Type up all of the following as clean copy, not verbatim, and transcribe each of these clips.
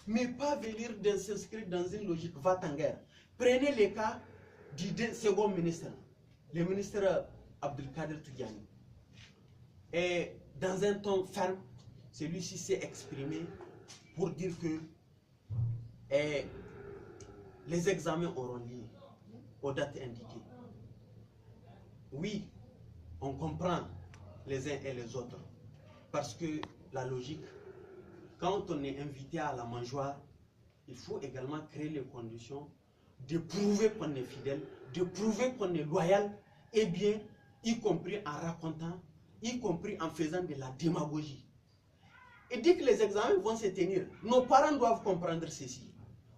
mais pas venir s'inscrire dans une logique va-t-en-guerre. Prenez les cas du second ministre, le ministre Abdelkader Tidjani. Et dans un ton ferme, celui-ci s'est exprimé pour dire que les examens auront lieu aux dates indiquées. Oui, on comprend les uns et les autres, parce que la logique, quand on est invité à la mangeoire, il faut également créer les conditions de prouver qu'on est fidèle, de prouver qu'on est loyal, et bien, y compris en racontant, y compris en faisant de la démagogie. Et dès que les examens vont se tenir, nos parents doivent comprendre ceci.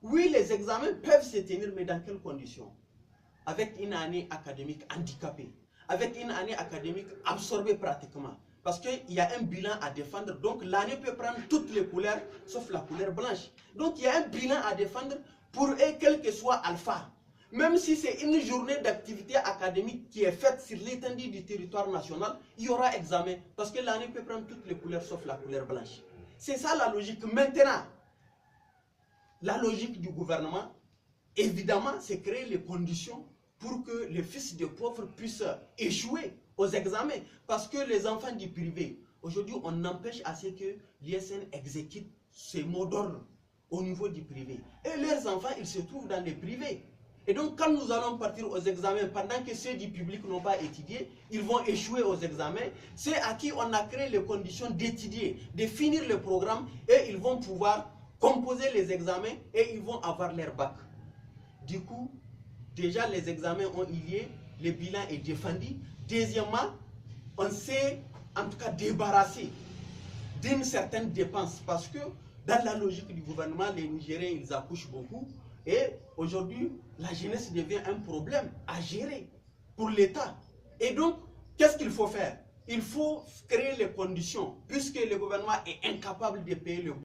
Oui, les examens peuvent se tenir, mais dans quelles conditions? Avec une année académique handicapée, avec une année académique absorbée pratiquement. Parce qu'il y a un bilan à défendre, donc l'année peut prendre toutes les couleurs, sauf la couleur blanche. Donc il y a un bilan à défendre pour eux, quel que soit alpha. Même si c'est une journée d'activité académique qui est faite sur l'étendue du territoire national, il y aura examen. Parce que l'année peut prendre toutes les couleurs, sauf la couleur blanche. C'est ça la logique. Maintenant, la logique du gouvernement, évidemment, c'est créer les conditions pour que les fils de pauvres puissent échouer aux examens. Parce que les enfants du privé, aujourd'hui, on empêche à ce que l'ISN exécute ses mots d'ordre au niveau du privé. Et leurs enfants, ils se trouvent dans les privés. Et donc, quand nous allons partir aux examens, pendant que ceux du public n'ont pas étudié, ils vont échouer aux examens. Ceux à qui on a créé les conditions d'étudier, de finir le programme, et ils vont pouvoir composer les examens et ils vont avoir leur bac. Du coup, déjà les examens ont eu lieu, le bilan est défendu. Deuxièmement, on s'est en tout cas débarrassé d'une certaine dépense parce que dans la logique du gouvernement, les Nigériens, ils accouchent beaucoup. Et aujourd'hui, la jeunesse devient un problème à gérer pour l'État. Et donc, qu'est-ce qu'il faut faire? Il faut créer les conditions, puisque le gouvernement est incapable de payer le